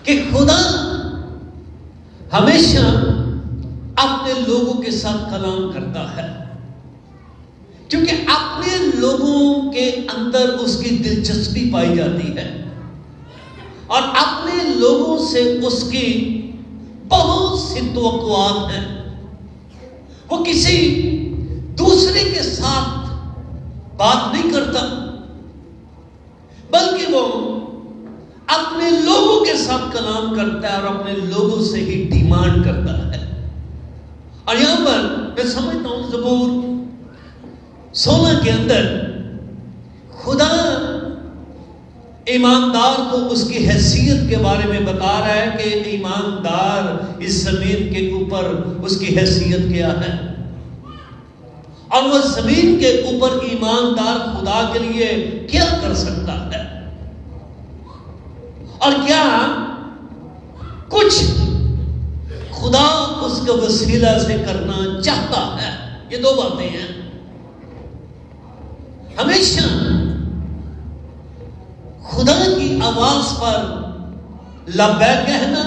کہ خدا ہمیشہ اپنے لوگوں کے ساتھ کلام کرتا ہے، کیونکہ اپنے لوگوں کے اندر اس کی دلچسپی پائی جاتی ہے اور اپنے لوگوں سے اس کی بہت سی توقعات ہیں۔ وہ کسی دوسرے کے ساتھ بات نہیں کرتا، بلکہ وہ اپنے لوگوں کے ساتھ کلام کرتا ہے اور اپنے لوگوں سے ہی ڈیمانڈ کرتا ہے۔ اور یہاں پر میں سمجھتا ہوں زبور 16 کے اندر خدا ایماندار کو اس کی حیثیت کے بارے میں بتا رہا ہے کہ ایماندار اس زمین کے اوپر اس کی حیثیت کیا ہے، اور وہ زمین کے اوپر ایماندار خدا کے لیے کیا کر سکتا ہے، اور کیا کچھ خدا اس کے وسیلہ سے کرنا چاہتا ہے۔ یہ دو باتیں ہیں، ہمیشہ خدا کی آواز پر لبیک کہنا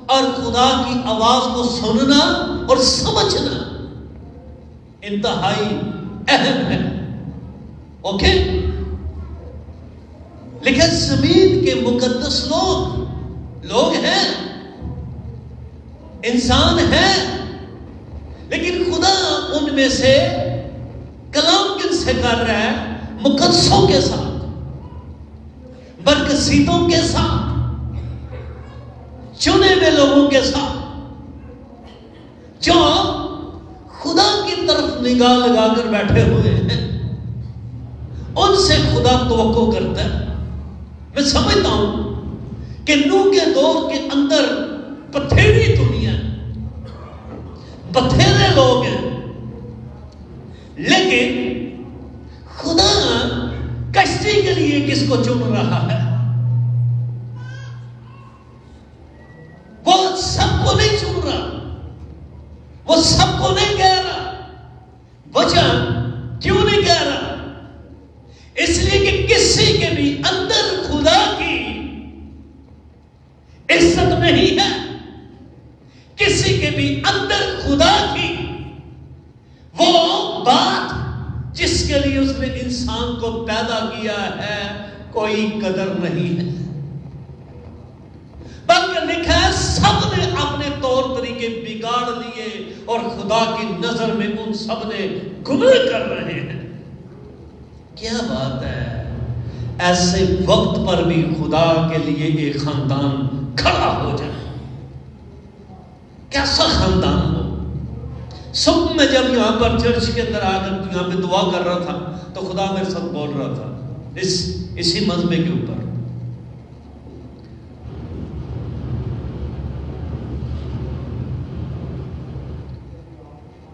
اور خدا کی آواز کو سننا اور سمجھنا انتہائی اہم ہے۔ اوکے، لیکن زمین کے مقدس لوگ ہیں، انسان ہیں، لیکن خدا ان میں سے کلام کن سے کر رہا ہے؟ مقدسوں کے ساتھ، برکسیتوں کے ساتھ، چنے ہوئے لوگوں کے ساتھ، جو خدا کی طرف نگاہ لگا کر بیٹھے ہوئے ہیں۔ ان سے خدا توقع کرتا ہے۔ میں سمجھتا ہوں کہ نوح کے دور کے اندر بتھیری دنیا ہے، بتھیرے لوگ ہیں، لیکن خدا کشتی کے لیے کس کو چن رہا ہے؟ وہ سب کو نہیں چن رہا، وہ سب کو نہیں کہہ رہا۔ وجہ کیوں نہیں کہہ رہا؟ اس لیے کہ کسی کے بھی اندر خدا کی عزت نہیں ہے، کسی کے بھی اندر خدا کی وہ بات جس کے لیے اس نے انسان کو پیدا کیا ہے کوئی قدر نہیں ہے، بلکہ لکھا ہے سب نے اپنے طور طریقے بگاڑ لیے اور خدا کی نظر میں ان سب نے گناہ کر رہے ہیں۔ کیا بات ہے، ایسے وقت پر بھی خدا کے لیے ایک خاندان کھڑا ہو جائے، کیسا خاندان ہو۔ صبح میں جب یہاں پر چرچ کے اندر آ کر یہاں پہ دعا کر رہا تھا تو خدا میرے ساتھ بول رہا تھا اسی مذہبے کے اوپر،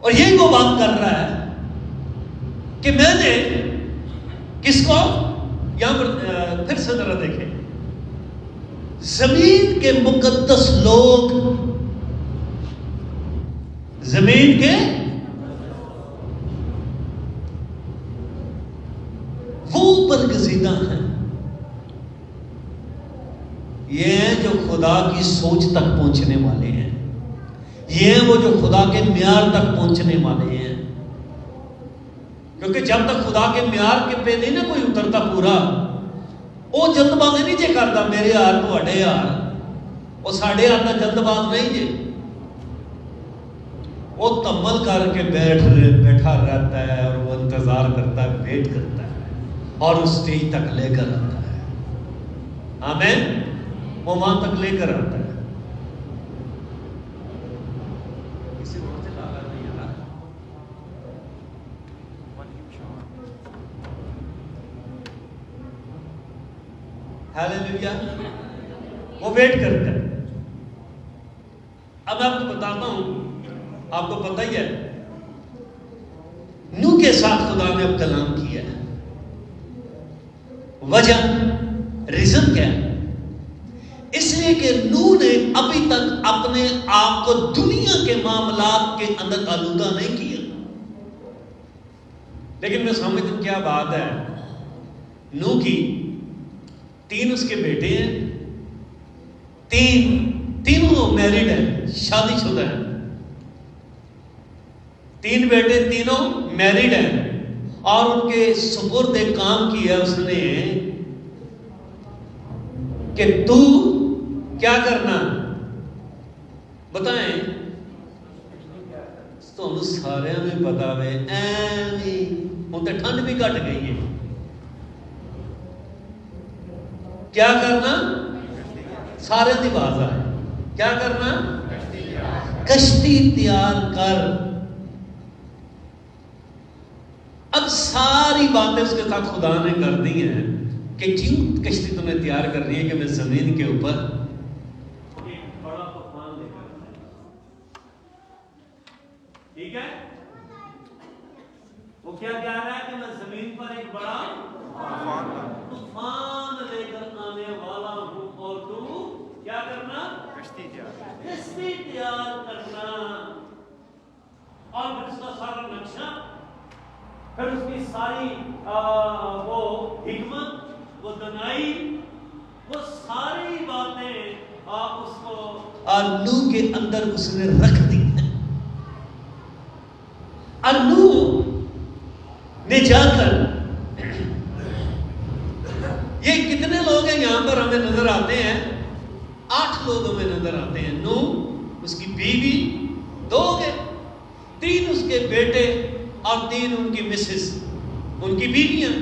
اور یہی وہ بات کر رہا ہے کہ میں نے کس کو، یہاں پر پھر سے ذرا دیکھیں، زمین کے مقدس لوگ، زمین کے وہ برگزیدہ ہیں، یہ ہیں جو خدا کی سوچ تک پہنچنے والے ہیں، یہ ہیں وہ جو خدا کے معیار تک پہنچنے والے ہیں۔ کیونکہ جب تک خدا کے معیار کے پہ نہیں نا کوئی اترتا پورا، وہ جلد بازی نہیں جے کرتا میرے یار تھوڑے یار، وہ ساڑھے یار کا جلد باز نہیں جے، وہ تمل کر کے بیٹھا رہتا ہے اور وہ انتظار کرتا ہے، ویٹ کرتا ہے اور اس سٹیج تک لے کر آتا ہے۔ آمین، وہ وہاں تک لے کر آتا ہے۔ ہاللیلویا، وہ ویٹ کرتا ہے۔ اب میں آپ کو بتاتا ہوں، آپ کو پتہ ہی ہے نوح کے ساتھ خدا نے اب کلام کیا ہے۔ وجہ، ریزن کیا ہے؟ اس لیے کہ نوح نے ابھی تک اپنے آپ کو دنیا کے معاملات کے اندر آلودہ نہیں کیا، لیکن میں سمجھتا ہوں کیا بات ہے، نوح کی 3 اس کے بیٹے ہیں، تینوں میرڈ ہیں، شادی شدہ ہیں، 3 بیٹے تینوں میرڈ ہیں، اور ان کے سپرد ایک کام کیا اس نے کہ تو کیا کرنا بتائیں تو سارے میں پتا وے ہوں تو ٹھنڈ بھی گھٹ گئی ہے، کیا کرنا سارے دی باز آئے، کیا کرنا کشتی تیار کر۔ اب ساری باتیں اس کے ساتھ خدا نے کر دی ہیں کہ کیوں کشتی تمہیں تیار کرنی ہے کہ میں زمین کے اوپر ایک بڑا طوفان لے کر آؤں، ٹھیک ہے؟ وہ کیا کہہ رہا ہے کہ میں زمین پر ایک بڑا طوفان لے کر آنے والا ہوں، اور تو کیا کرنا کشتی تیار کرنا، اور پھر اس کا سارا نقشہ، پھر اس کی ساری وہ حکمت، وہ دنائی، وہ ساری باتیں اس کو نوح کے اندر اس نے رکھ دی ہیں۔ نوح نے جا کر، یہ کتنے لوگ ہیں یہاں پر ہمیں نظر آتے ہیں؟ 8 لوگ ہمیں نظر آتے ہیں۔ نوح، اس کی بیوی، 2 ہو گئے، 3 اس کے بیٹے اور 3 ان کی مسز، ان کی بیویاں،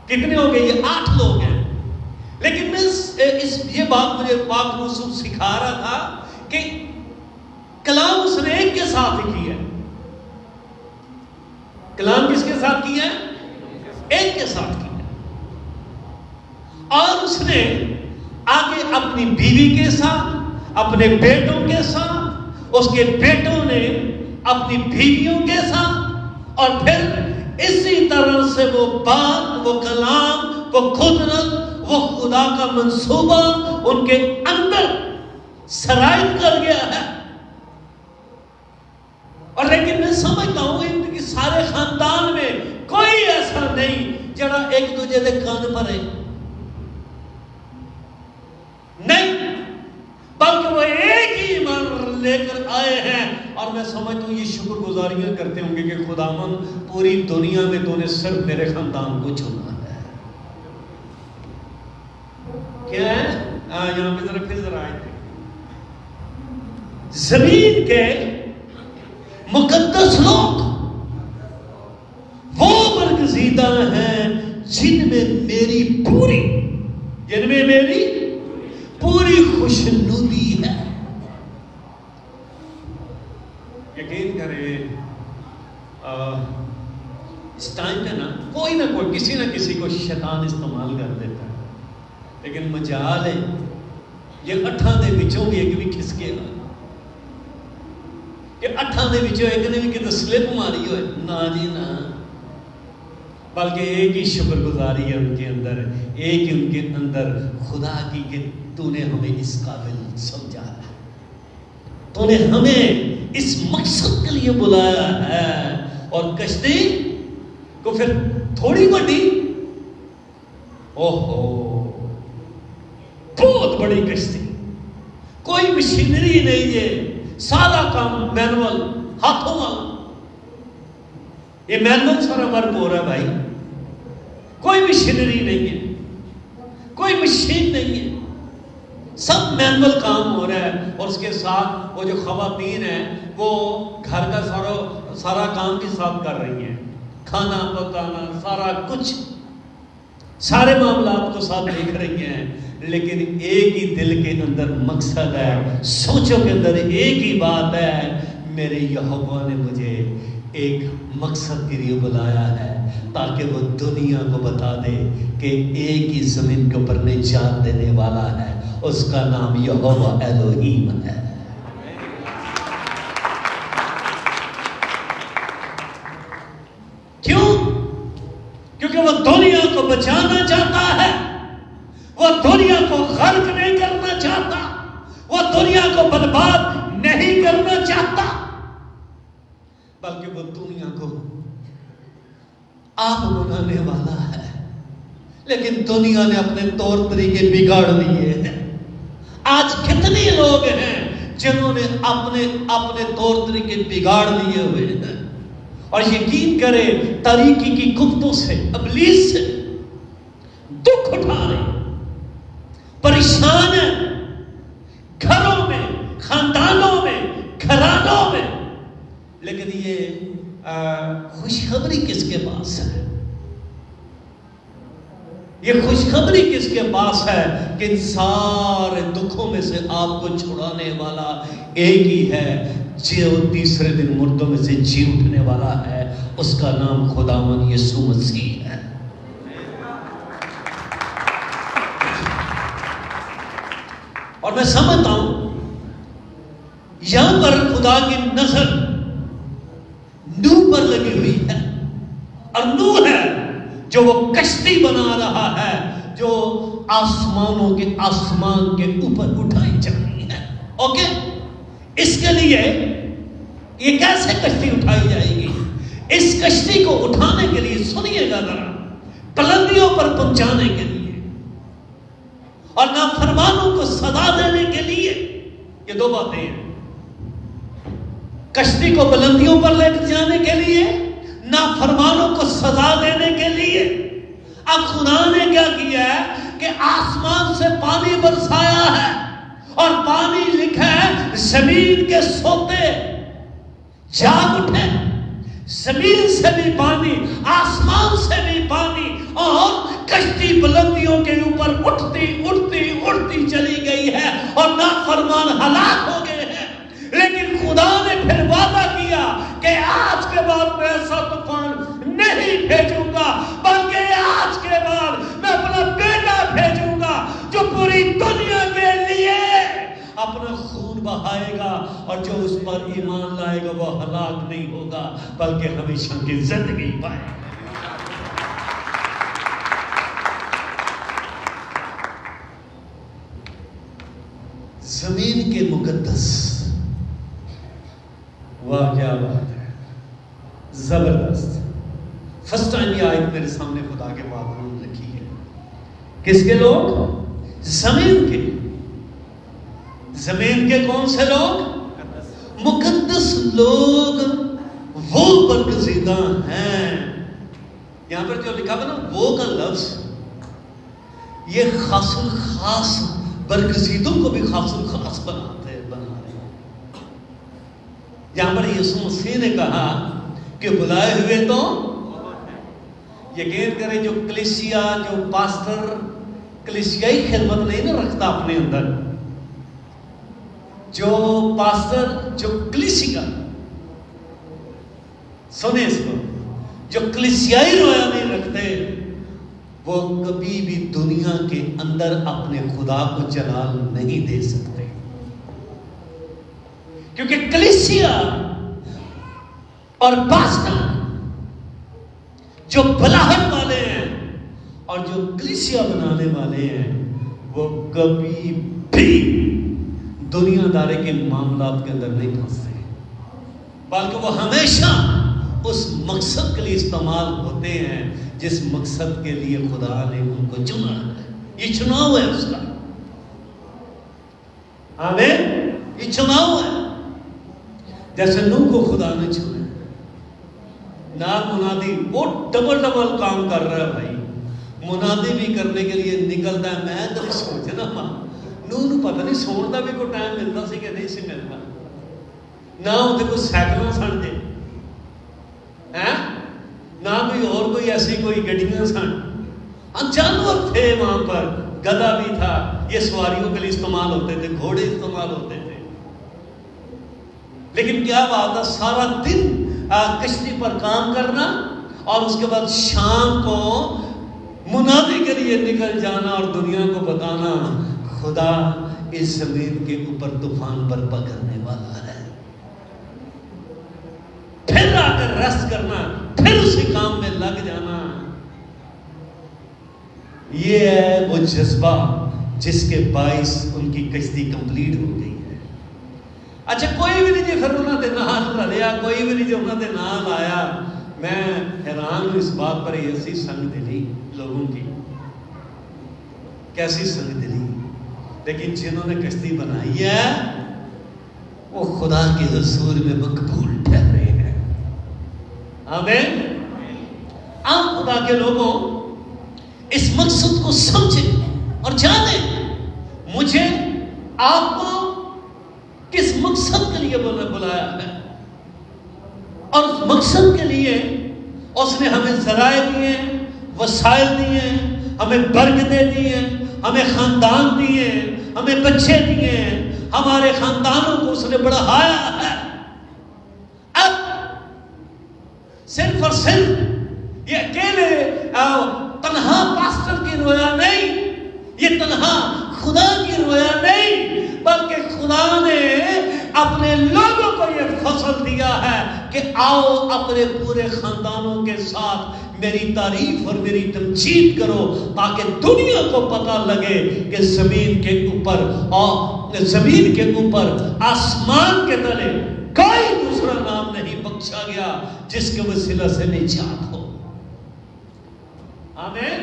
کتنے ہو گئے؟ یہ 8 لوگ ہیں۔ لیکن یہ بات مجھے پاک رسول سکھا رہا تھا کہ کلام اس نے ایک کے ساتھ ہی کیا ہے۔ کلام کس کے ساتھ کیا ہے؟ ایک کے ساتھ کیا ہے، اور اس نے آگے اپنی بیوی کے ساتھ، اپنے بیٹوں کے ساتھ، اس کے بیٹوں نے اپنی بیویوں کے ساتھ، اور پھر اسی طرح سے وہ بات، وہ کلام، وہ قدرت، وہ خدا کا منصوبہ ان کے اندر سرایت کر گیا ہے۔ اور لیکن میں سمجھتا ہوں ان کی سارے خاندان میں کوئی ایسا نہیں جڑا ایک دوسرے دے کان پر ہے، نہیں، بلکہ وہ ایک ہی ایمان لے کر آئے ہیں۔ اور میں سمجھتا ہوں یہ شکر گزاریاں کرتے ہوں گے کہ خداوند پوری دنیا میں تو نے صرف میرے خاندان کو چنا ہے۔ کیا ہے؟ یہاں پہ ذرا پھر ذرا آئے تھے، زمین کے مقدس لوگ وہ برگزیدہ ہیں جن میں میری پوری خوشنودی ہے۔ یقین کرے اس ٹائم پہ کوئی نہ کوئی کسی نہ کسی کو شیطان استعمال کر دیتا ہے، لیکن مجال ہے یہ 8 دے وچوں بھی ایک بھی کھسکے گا کہ 8 دے وچوں ایک نے بھی کتے سلپ ماری ہوئے، نہ جی نہ، بلکہ ایک ہی شکر گزاری ہے ان کے اندر، ایک ہی ان کے اندر خدا کی کہ تو نے ہمیں اس قابل سمجھا ہے، تو نے ہمیں اس مقصد کے لیے بلایا ہے۔ اور کشتی کو پھر تھوڑی بڑی، بہت بڑی کشتی، کوئی مشینری نہیں ہے، سادہ کام، مینول، ہاتھوں والا، یہ مینول سارا ورک ہو رہا ہے بھائی، کوئی مشینری نہیں ہے، کوئی مشین نہیں ہے، سب مینول کام ہو رہا ہے۔ اور اس کے ساتھ وہ جو خواتین ہیں وہ گھر کا سارا کام بھی ساتھ کر رہی ہیں، کھانا پکانا، سارا کچھ، سارے معاملات کو ساتھ دیکھ رہی ہیں، لیکن ایک ہی دل کے اندر مقصد ہے، سوچوں کے اندر ایک ہی بات ہے، میرے یہوہ نے مجھے ایک مقصد کے لیے بلایا ہے تاکہ وہ دنیا کو بتا دے کہ ایک ہی زمین کے اوپر نجات دینے والا ہے، اس کا نام یہوہ الوہیم ہے۔ کیوں؟ کیونکہ وہ دنیا کو بچانا چاہتا ہے، وہ دنیا کو غرق نہیں کرنا چاہتا، وہ دنیا کو برباد نہیں کرنا چاہتا، بلکہ وہ دنیا کو آپ بنانے والا ہے۔ لیکن دنیا نے اپنے طور طریقے بگاڑ لیے ہیں، آج کتنے لوگ ہیں جنہوں نے اپنے طور طریقے بگاڑ لیے ہوئے ہیں، اور یقین کرے تاریکی کی قوتوں سے، ابلیس سے دکھ اٹھا رہے ہیں، پریشان ہیں، گھروں میں، خاندانوں میں، گھرانوں میں. لیکن یہ خوشخبری کس کے پاس ہے؟ یہ خوشخبری کس کے پاس ہے کہ ان سارے دکھوں میں سے آپ کو چھڑانے والا ایک ہی ہے، جو تیسرے دن مردوں میں سے جی اٹھنے والا ہے. اس کا نام خداوند یسوع مسیح ہے. اور میں سمجھتا ہوں یہاں پر خدا کی نظر نوح پر لگی ہوئی ہے، اور نوح ہے جو وہ کشتی بنا رہا ہے جو آسمان کے اوپر اٹھائی جانی ہے. اوکے، اس کے لیے یہ کیسے کشتی اٹھائی جائے گی؟ اس کشتی کو اٹھانے کے لیے سنیے گا ذرا، بلندیوں پر پہنچانے کے لیے اور نافرمانوں کو سزا دینے کے لیے. یہ دو باتیں ہیں، کشتی کو بلندیوں پر لے جانے کے لیے، نافرمانوں کو سزا دینے کے لیے. اب خدا نے کیا کیا ہے کہ آسمان سے پانی برسایا ہے، اور پانی لکھا ہے زمین کے سوتے جاگ اٹھے. زمین سے بھی پانی، آسمان سے بھی پانی، اور کشتی بلندیوں کے اوپر اٹھتی اٹھتی اٹھتی چلی گئی ہے، اور نافرمان ہلاک ہو گئے ہیں. لیکن خدا نے پھر وعدہ کیا کہ آج کے بعد میں ایسا طوفان نہیں بھیجوں گا، بلکہ آج کے بعد میں اپنا بیٹا بھیجوں گا جو پوری دنیا کے لیے اپنا خون بہائے گا، اور جو اس پر ایمان لائے گا وہ ہلاک نہیں ہوگا بلکہ ہمیشہ کی زندگی پائے گا. زمین کے مقدس، واہ کیا بات ہے، زبردست. فرسٹ ٹائم یہ آیت میرے سامنے خدا کے بات لکھی ہے. کس کے لوگ؟ زمین کے. زمین کے کون سے لوگ؟ مقدس لوگ، وہ برگزیدہ ہیں. یہاں پر جو لکھا ہوا نا وہ کا لفظ، یہ خاص الخاص برگزیدوں کو بھی خاص الخاص بنا رہے ہیں. یہاں پر یسوع مسیح نے کہا کہ بلائے ہوئے تو یقین کریں، جو کلیسیا، جو پاسٹر کلیسیائی خدمت نہیں نہ رکھتا اپنے اندر، جو پاسٹر، جو کلیسیا، سنیں اس کو، جو کلیسیائی رویا نہیں رکھتے، وہ کبھی بھی دنیا کے اندر اپنے خدا کو جلال نہیں دے سکتے. کیونکہ کلیسیا اور پاسٹر جو بلاہٹ والے ہیں اور جو کلیسیا بنانے والے ہیں، وہ کبھی بھی دنیا داری کے معاملات کے اندر نہیں پھنستے، بلکہ وہ ہمیشہ اس مقصد کے لیے استعمال ہوتے ہیں جس مقصد کے لیے خدا نے ان کو چنا ہے. یہ چناؤ ہے اس کا. آمین. یہ چناؤ ہے. جیسے نوح کو خدا نے چنا، نام منادی وہ ڈبل کام کر رہا ہے بھائی. منادی بھی کرنے کے لیے نکلتا ہے. میں تو سوچنا نوح پتہ نہیں سون کا بھی کوئی ٹائم ملتا سی کہ نہیں سی ملتا. نہ وہ کوئی سائیکل سن جے، نہ کوئی اور کوئی ایسی کوئی گڈیاں سن. جانور تھے وہاں پر، گدھا بھی تھا، یہ سواریوں کے لیے استعمال ہوتے تھے، گھوڑے استعمال ہوتے تھے. لیکن کیا بات ہے، سارا دن کشتی پر کام کرنا اور اس کے بعد شام کو منادی کے لیے نکل جانا اور دنیا کو بتانا خدا اس زمین کے اوپر طوفان برپا کرنے والا ہے. پھر آ کر ریسٹ کرنا، پھر اسی کام میں لگ جانا. یہ ہے وہ جذبہ جس کے باعث ان کی کشتی کمپلیٹ ہو گئی ہے. اچھا کوئی بھی نہیں جی پھر انہوں نے نال رلیا، کوئی بھی نہیں جو انہوں نے نال آیا. میں حیران ہوں اس بات پر، ایسی سنگ دلی لوگوں کی، کیسی سنگ دلی. لیکن جنہوں نے کشتی بنائی ہے وہ خدا کے حضور میں مقبول ٹھہرے ہیں. آمین. آپ خدا کے لوگوں اس مقصد کو سمجھیں اور جانیں مجھے آپ کو کس مقصد کے لیے بلایا ہے، اور اس مقصد کے لیے اس نے ہمیں ذرائع دیے، وسائل دیے، ہمیں برکتیں دی ہیں، ہمیں خاندان دیے، ہمیں بچے دیے ہیں، ہمارے خاندانوں کو اس نے بڑھایا ہے. اب صرف اور صرف یہ اکیلے تنہا پاسٹر کی رویا نہیں، یہ تنہا خدا کی رویا نہیں، بلکہ خدا نے اپنے لوگوں کو یہ فضل دیا ہے کہ آؤ اپنے پورے خاندانوں کے ساتھ میری تعریف اور میری تمجید کرو، تاکہ دنیا کو پتہ لگے کہ زمین کے اوپر آسمان کے تلے کوئی دوسرا نام نہیں بخشا گیا جس کے وسیلہ سے نجات ہو. آمین.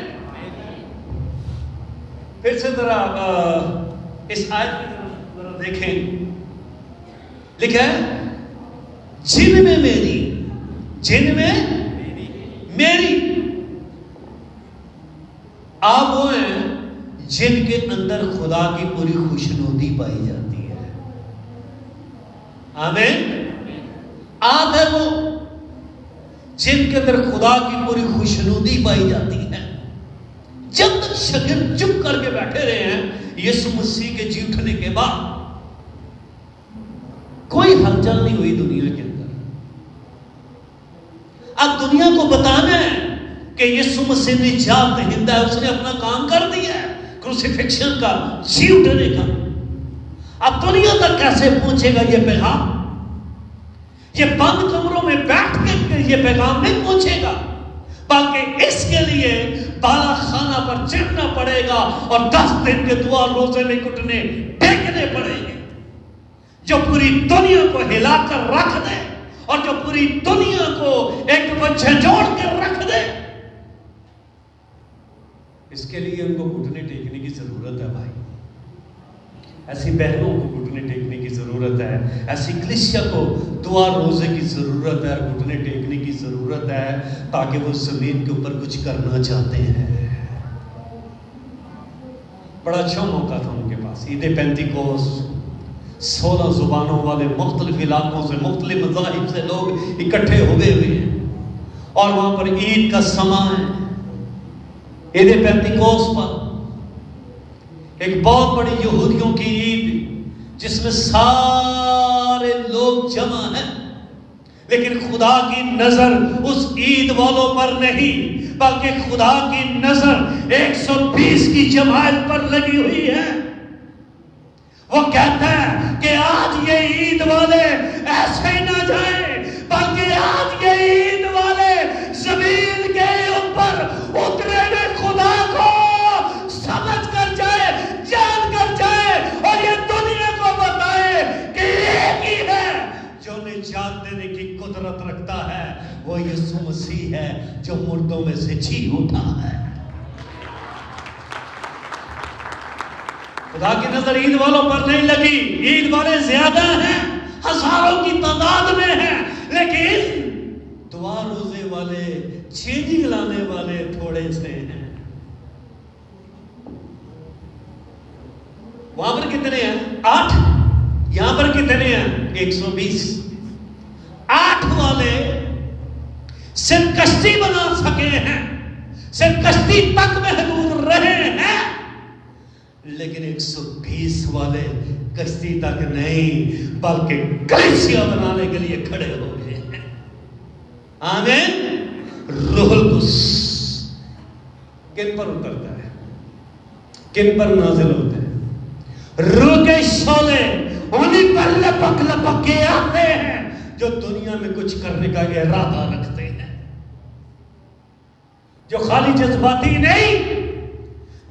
پھر سے ذرا اس آیت کی طرف دیکھیں. لکھا ہے جن میں میری. آپ وہ ہیں جن کے اندر خدا کی پوری خوشنودی پائی جاتی ہے. آمین. آپ ہے وہ جن کے اندر خدا کی پوری خوشنودی پائی جاتی ہے. جب تک شاگرد چپ کر کے بیٹھے رہے ہیں یسوع مسیح کے جی اٹھنے کے بعد، کوئی ہلچل نہیں ہوئی دنیا کے اندر. اب دنیا کو بتانا ہے کہ یسوع مسیح نجات دہندہ ہے، اس نے اپنا کام کر دیا ہے کروسیفکشن کا، جی اٹھنے کا. اب دنیا تک کیسے پہنچے گا یہ پیغام؟ یہ بند کمروں میں بیٹھ کے یہ پیغام نہیں پہنچے گا، بلکہ اس کے لیے بالا خانہ پر چڑھنا پڑے گا اور 10 دن کے دعا روزے میں گھٹنے ٹیکنے پڑیں گے، جو پوری دنیا کو ہلا کر رکھ دے اور جو پوری دنیا کو ایک بچے جوڑ کر رکھ دے. اس کے لیے ان کو گھٹنے ٹیکنے کی ضرورت ہے بھائی. ایسی بہنوں کو گھٹنے ٹیکنے کی ضرورت ہے، ایسی کلیسیا کو دعا روزے کی ضرورت ہے اور گھٹنے ٹیکنے کی ضرورت ہے، تاکہ وہ زمین کے اوپر کچھ کرنا چاہتے ہیں. بڑا اچھا موقع تھا ان کے پاس، عید پینتیکوست. 16 زبانوں والے مختلف علاقوں سے، مختلف مذاہب سے لوگ اکٹھے ہوئے ہیں، اور وہاں پر عید کا سماں ہے. عید پینتیکوست پر ایک بہت بڑی یہودیوں کی عید جس میں سارے لوگ جمع ہیں، لیکن خدا کی نظر اس عید والوں پر نہیں، بلکہ خدا کی نظر 120 کی جماعت پر لگی ہوئی ہے. وہ کہتا ہے کہ آج یہ عید والے ایسے ہی نہ جائیں، بلکہ آج یہ عید والے زمین کے اوپر اترے ہوئے خدا کو سمجھ کر جائے، جان کر جائے، اور یہ دنیا کو بتائے کہ ایک ہی ہے جو نجات دینے کی قدرت رکھتا ہے، وہ یسوع مسیح ہے جو مردوں میں سے جی اٹھا ہے. خدا کی نظر عید والوں پر نہیں لگی. عید والے زیادہ ہیں، ہزاروں کی تعداد میں ہیں، لیکن دعا روزے والے، چینجنگ لانے والے تھوڑے سے ہیں. وہاں پر کتنے ہیں؟ 8. یہاں پر کتنے ہیں؟ 120. 8 والے صرف کشتی بنا سکے ہیں، صرف کشتی تک محدود رہے ہیں، لیکن 120 والے کشتی تک نہیں بلکہ کلیسیا بنانے کے لیے کھڑے ہو گئے ہیں. آمین. روح القدس کن پر اترتا ہے؟ کن پر نازل ہوتے ہیں؟ روح کے شعلے انہیں پر لپک لپک کے آتے ہیں جو دنیا میں کچھ کرنے کا ارادہ رکھتے ہیں، جو خالی جذباتی نہیں،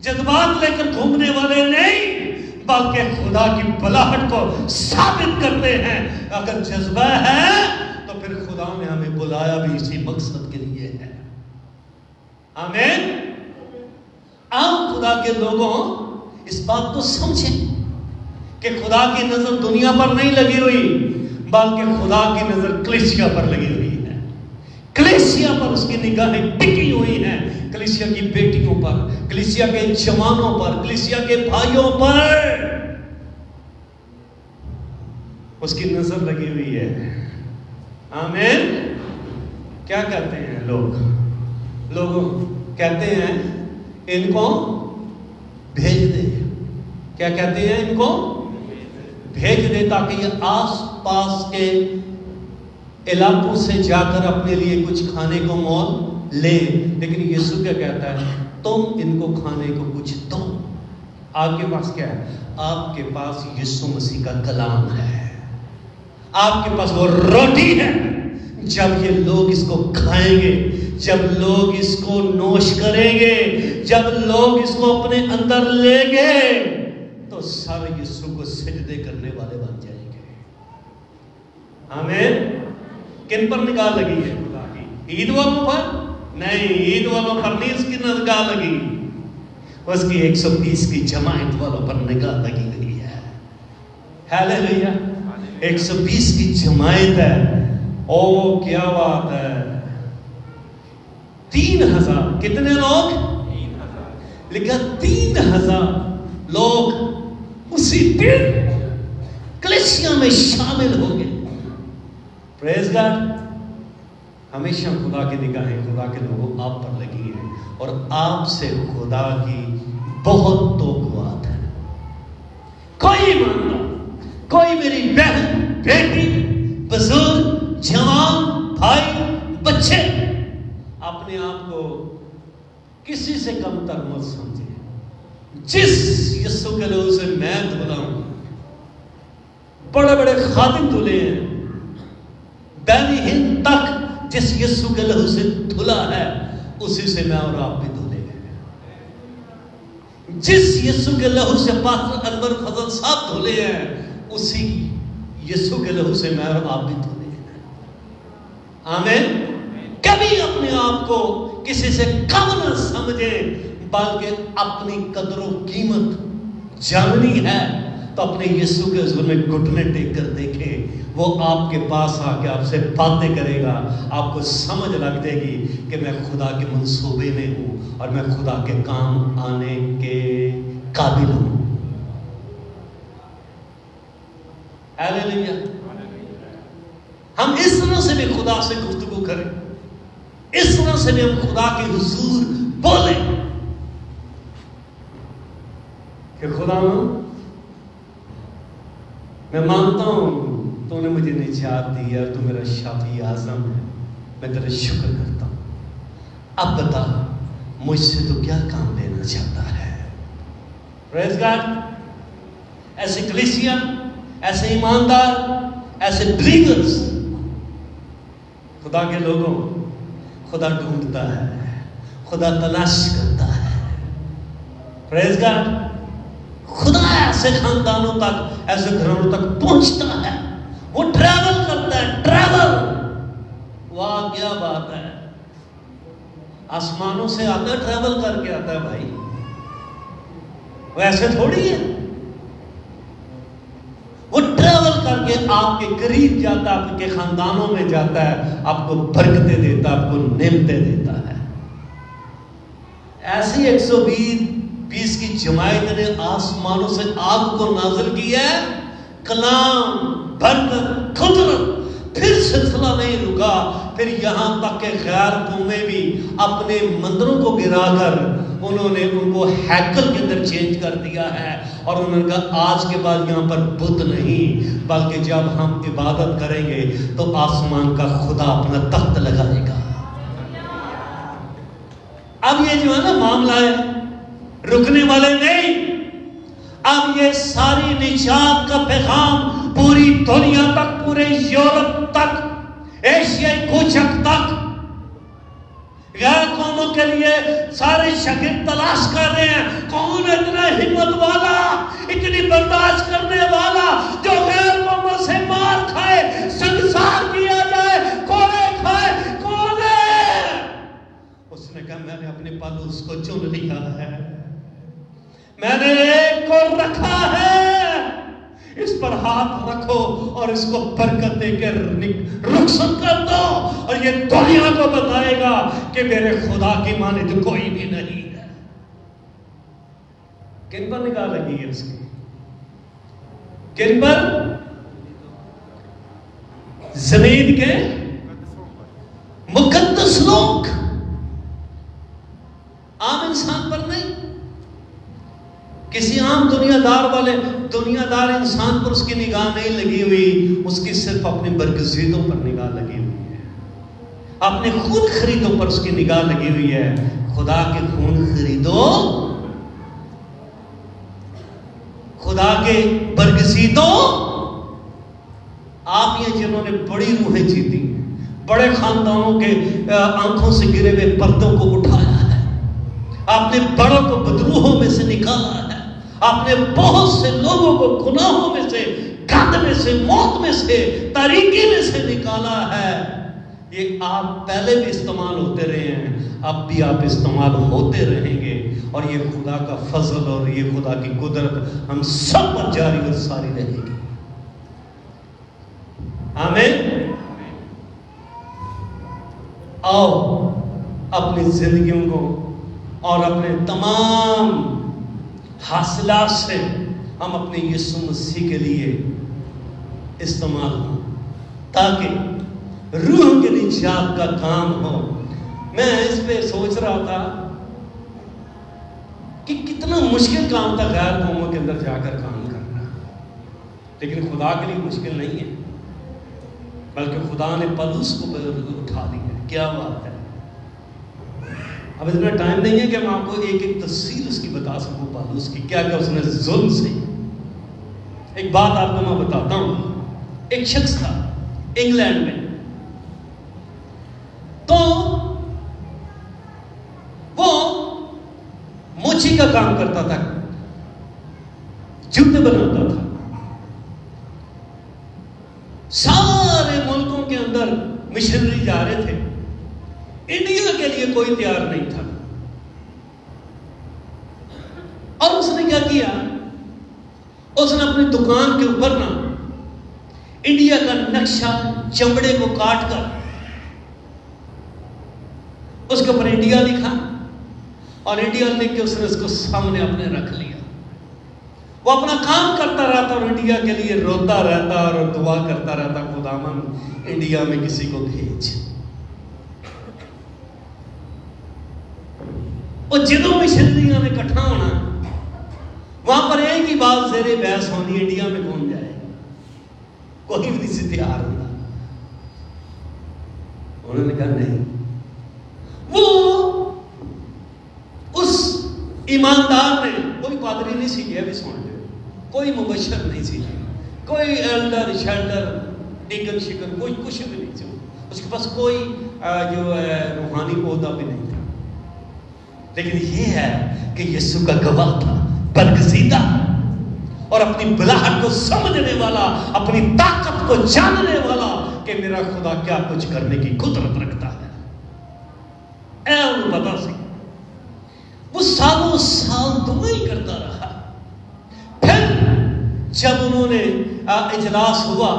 جذبات لے کر گھومنے والے نہیں، بلکہ خدا کی بلاہٹ کو ثابت کرتے ہیں. اگر جذبہ ہے تو پھر خدا نے ہمیں بلایا بھی اسی مقصد کے لیے ہے. آمین. عام خدا کے لوگوں اس بات کو سمجھیں کہ خدا کی نظر دنیا پر نہیں لگی ہوئی، بلکہ خدا کی نظر کلیسیا پر لگی ہوئی ہے۔ کلیسیا پر اس کی نگاہیں ٹکی ہوئی ہیں، کلیسیا کی بیٹیوں پر، کلیسیا کے جوانوں پر، کلیسیا کے بھائیوں پر اس کی نظر لگی ہوئی ہے۔ آمین۔ کیا کہتے ہیں لوگ کہتے ہیں ان کو بھیج دے۔ کیا کہتے ہیں؟ ان کو بھیج دے تاکہ یہ آس پاس کے علاقوں سے جا کر اپنے لیے کچھ کھانے کو مول لے۔ لیکن یسوع کیا کہتا ہے؟ تم ان کو کھانے کو کچھ دو۔ آپ کے پاس کیا ہے؟ آپ کے پاس یسوع مسیح کا کلام ہے، آپ کے پاس وہ روٹی ہے۔ جب یہ لوگ اس کو کھائیں گے، جب لوگ اس کو نوش کریں گے، جب لوگ اس کو اپنے اندر لیں گے، تو سب یسوع کو سجدے کرنے والے بن جائیں گے۔ آمین۔ کن پر نگاہ لگی ہے خدا کی؟ عید والوں پر نہیں، عید والوں پر نہیں اس کی نگاہ لگی، اس کی 120 کی جماعت والوں پر نگاہ لگی ہوئی ہے۔ ہاللیلویا۔ 120 کی جماعت ہے۔ او کیا بات ہے۔ 3000 کتنے لوگ؟ 3000 لکھا 3000 لوگ اسی دن کلیسیا میں شامل ہو گئے۔ پریز گاڈ۔ ہمیشہ خدا کی نگاہیں خدا کے لوگوں آپ پر لگی ہیں، اور آپ سے خدا کی بہت توقعات ہے۔ کوئی مانتا، کوئی میری بہن، بیٹی، بزرگ، جوان، بھائی، بچے اپنے آپ کو کسی سے کم تر مت سمجھے۔ جس یسوع کے لہو سے میں دھلا ہوں، بڑے بڑے خادم دھلے ہیں، بینی ہند تک جس یسوع کے لہو سے دھلا ہے اسی سے میں اور آپ بھی دھلے ہیں۔ جس یسوع کے لہو سے پاسٹر انور فضل صاحب دھلے ہیں، اسی یسوع کے لہو سے میں اور آپ بھی دھلے ہیں۔ آمین۔ کبھی اپنے آپ کو کسی سے کم نہ سمجھیں، بلکہ اپنی قدر و قیمت جاننی ہے تو اپنے یسوع کے حضور میں گھٹنے ٹیک کر دیکھیں۔ وہ آپ کے پاس آ کے آپ سے باتیں کرے گا، آپ کو سمجھ لگ دے گی کہ میں خدا کے منصوبے میں ہوں اور میں خدا کے کام آنے کے قابل ہوں۔ ہاللیلویا۔ ہم اس طرح سے بھی خدا سے گفتگو کریں، اس طرح سے بھی ہم خدا کے حضور بولیں کہ خدا میں مانتا ہوں تو نے مجھے نجات دی ہے اور تو میرا شافی اعظم ہے، میں تیرا شکر کرتا ہوں۔ اب بتا مجھ سے تو کیا کام لینا چاہتا ہے۔ پریز گاڈ۔ ایسے کلیسیا، ایسے ایماندار، ایسے بلیورز، خدا کے لوگوں خدا ڈھونڈتا ہے، خدا تلاش کرتا ہے۔ پریز گاڈ۔ خدا ایسے خاندانوں تک، ایسے گھروں تک پہنچتا ہے، وہ ٹریول کرتا ہے، ٹریول۔ واہ کیا بات ہے۔ آسمانوں سے آتا ہے، ٹریول کر کے آتا ہے بھائی، وہ ایسے تھوڑی ہے۔ وہ ٹریول کر کے آپ کے قریب جاتا ہے، آپ کے خاندانوں میں جاتا ہے، آپ کو برکتیں دیتا ہے، آپ کو نعمتیں دیتا ہے۔ ایسی 120 کی جماعت نے آسمانوں سے آگ کو نازل کیا ہے، کلام، برکت، قدرت۔ پھر سلسلہ نہیں رکا، پھر یہاں تک کہ غیر قومیں بھی اپنے مندروں کو گرا کر انہوں نے ان کو ہیکل کے اندر چینج کر دیا ہے، اور انہوں نے کہا آج کے بعد یہاں پر بت نہیں، بلکہ جب ہم عبادت کریں گے تو آسمان کا خدا اپنا تخت لگائے گا۔ اب یہ جو ہے نا معاملہ ہے، رکنے والے نہیں۔ اب یہ ساری نجات کا پیغام پوری دنیا تک، پورے یورپ تک، ایشیائی کوچک تک، غیر قوموں کے لیے سارے شاگرد تلاش کر رہے ہیں، کون اتنا ہمت والا، اتنی برداشت کرنے والا جو غیر قوموں سے مار کھائے، سنسار کیا جائے، کوڑے کھائے، کون ہے؟ اس نے کہا میں نے اپنے پالوس کو چن لیا ہے، میں نے ایک ہاتھ رکھو اور اس کو برکت دے کے رخصت کر دو، اور یہ دنیا کو بتائے گا کہ میرے خدا کی مانند کوئی بھی نہیں ہے۔ کن پر نگاہ لگی ہے اس کی؟ کن پر؟ زمین کے مقدس لوگ، عام انسان پر نہیں۔ کسی عام دنیا دار انسان پر اس کی نگاہ نہیں لگی ہوئی، اس کی صرف اپنی برگزیدوں پر نگاہ لگی ہوئی ہے، اپنے خون خریدوں پر اس کی نگاہ لگی ہوئی ہے۔ خدا کے خون خریدو، خدا کے برگزیدوں، آپ یہ جنہوں نے بڑی روحیں جیتی، بڑے خاندانوں کے آنکھوں سے گرے ہوئے پردوں کو اٹھایا ہے، آپ نے بڑوں کو بدروحوں میں سے نکالا ہے، آپ نے بہت سے لوگوں کو گناہوں میں سے، گند میں سے، موت میں سے، تاریکی میں سے نکالا ہے۔ یہ آپ پہلے بھی استعمال ہوتے رہے ہیں، اب بھی آپ استعمال ہوتے رہیں گے، اور یہ خدا کا فضل اور یہ خدا کی قدرت ہم سب پر جاری اور ساری رہے گی۔ آمین۔ آؤ اپنی زندگیوں کو اور اپنے تمام حاصلات سے ہم اپنے یسوع مسیح کے لیے استعمال ہوں، تاکہ روح کے نجات کا کام ہو۔ میں اس پہ سوچ رہا تھا کہ کتنا مشکل کام تھا غیر قوموں کے اندر جا کر کام کرنا، لیکن خدا کے لیے مشکل نہیں ہے، بلکہ خدا نے پولس کو اٹھا دیا۔ کیا بات ہے! اب اتنا ٹائم نہیں ہے کہ میں آپ کو ایک ایک تفصیل اس کی بتا سکوں پولس کی، کیا کیا اس نے ظلم سے۔ ایک بات آپ کو میں بتاتا ہوں، ایک شخص تھا انگلینڈ میں، تو وہ موچی کا کام کرتا تھا، جوتے بناتا تھا، سارے ملکوں کے اندر مشنری جا رہے تھے، انڈیا کے لیے کوئی تیار نہیں تھا، اور اس نے کیا کیا، اس نے اپنی دکان کے اوپر نا انڈیا کا نقشہ چمڑے کو کاٹ کر اس کے اوپر انڈیا لکھا، اور انڈیا لکھ کے اس نے اس کو سامنے اپنے رکھ لیا۔ وہ اپنا کام کرتا رہتا اور انڈیا کے لیے روتا رہتا اور دعا کرتا رہتا، خداوند انڈیا میں کسی کو بھیج۔ وہ جنہوں میں شہریوں نے اکٹھا ہونا، وہاں پر ایک ہی بات زیر بحث ہونی، انڈیا میں کون جائے، کوئی بھی نہیں تیار ہوتا۔ انہوں نے کہا نہیں، وہ اس ایماندار نے، کوئی پادری نہیں سیکھے، ابھی سن لے، کوئی مبشر نہیں سیکھے، کوئی ایلڈر شیلڈر ڈیکن شکن کوئی کچھ بھی نہیں تھا، اس کے پاس کوئی جو ہے روحانی عہدہ بھی نہیں تھا، لیکن یہ ہے کہ یسوع کا گواہ تھا، برگزیدہ، اور اپنی بلاہٹ کو سمجھنے والا، اپنی طاقت کو جاننے والا کہ میرا خدا کیا کچھ کرنے کی قدرت رکھتا ہے۔ اے انہوں پتا سی، وہ سالوں سال دعائیں کرتا رہا۔ پھر جب انہوں نے اجلاس ہوا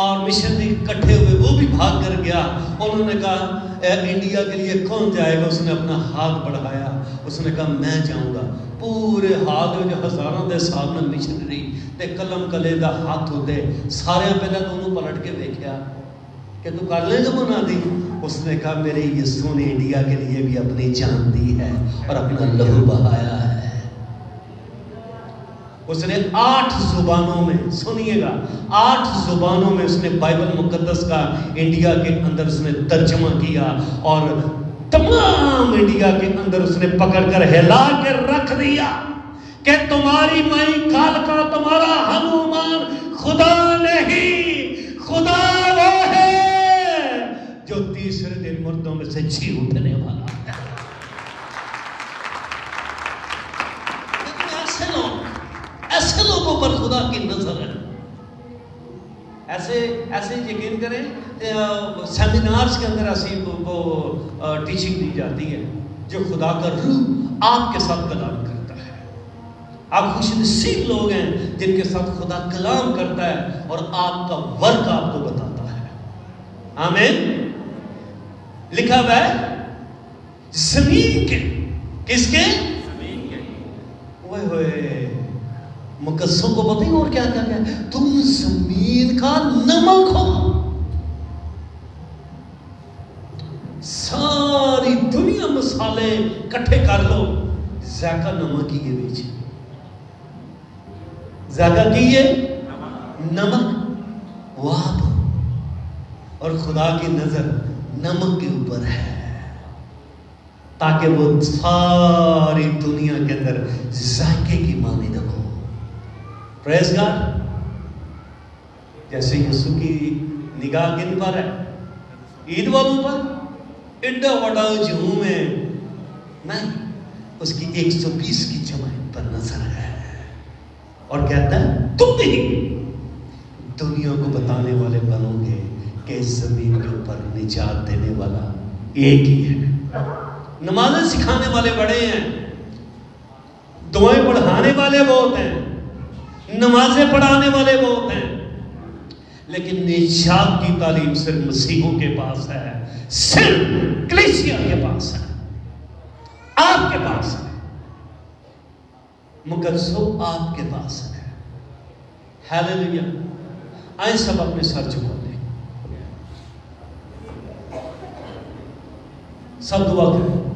اور مشنری اکٹھے ہوئے، وہ بھی بھاگ کر گیا، انہوں نے کہا انڈیا کے لیے کون جائے گا؟ اس نے اپنا ہاتھ بڑھایا، اس نے کہا میں جاؤں گا۔ پورے ہاتھ جو ہزاروں دے سامنے مشنری تے قلم کلے دا ہاتھ ہوتے سارے، پہلے تو انہوں پلٹ کے دیکھا کہ تو کر لے گا بنا دی۔ اس نے کہا میرے یسوع نے انڈیا کے لیے بھی اپنی جان دی ہے اور اپنا لہو بہایا ہے۔ اس نے 8 زبانوں میں، سنیے گا، 8 زبانوں میں اس نے بائبل مقدس کا انڈیا کے اندر اس نے ترجمہ کیا، اور تمام انڈیا کے اندر اس نے پکڑ کر ہلا کے رکھ دیا کہ تمہاری مائی کال کا تمہارا ہنومان خدا نہیں، خدا وہ ہے جو تیسرے دن مردوں میں سے جی اٹھنے والا ہے۔ لیکن ایسے لوگوں پر خدا کی نظر ہے۔ ایسے یقین کریں سیمینارز کے اندر ایسی ٹیچنگ دی جاتی ہے جو خدا کا روح آپ کے ساتھ کلام کرتا ہے، آپ خوش نصیب لوگ ہیں جن کے ساتھ خدا کلام کرتا ہے اور آپ کا ورک آپ کو بتاتا ہے. آمین. لکھا ہوا ہے زمین کے, کس کے؟ ہوئے مقدسوں کو پتہ ہی اور کیا کیا کیا, تم زمین کا نمک ہو. ساری دنیا مسالے کٹھے کر لو, ذائقہ نمک ہی ہے بیچ. ذائقہ کی ہے نمک. وہ آپ اور خدا کی نظر نمک کے اوپر ہے تاکہ وہ ساری دنیا کے اندر ذائقے کی مانند ہو. پریز گاڈ. جیسے یسوع کی نگاہ کن پر ہے؟ عید والوں پر. ایڈا بڑا ہجوم ہے نہیں, اس کی 120 کی جماعت پر نظر ہے اور کہتا ہے تم بھی دنیا کو بتانے والے بنو گے کہ زمین کے اوپر نجات دینے والا ایک ہی ہے. نمازیں سکھانے والے بڑے ہیں, دعائیں پڑھانے والے بہت ہیں, نمازیں پڑھانے والے بہت ہیں, لیکن نجات کی تعلیم صرف مسیحوں کے پاس ہے, صرف کلیسیا کے پاس ہے, آپ کے پاس ہے. مقدسوں آپ کے پاس ہے. ہیلیلویا. آئیں سب اپنے سر جھکا دیں, سب دعا کریں.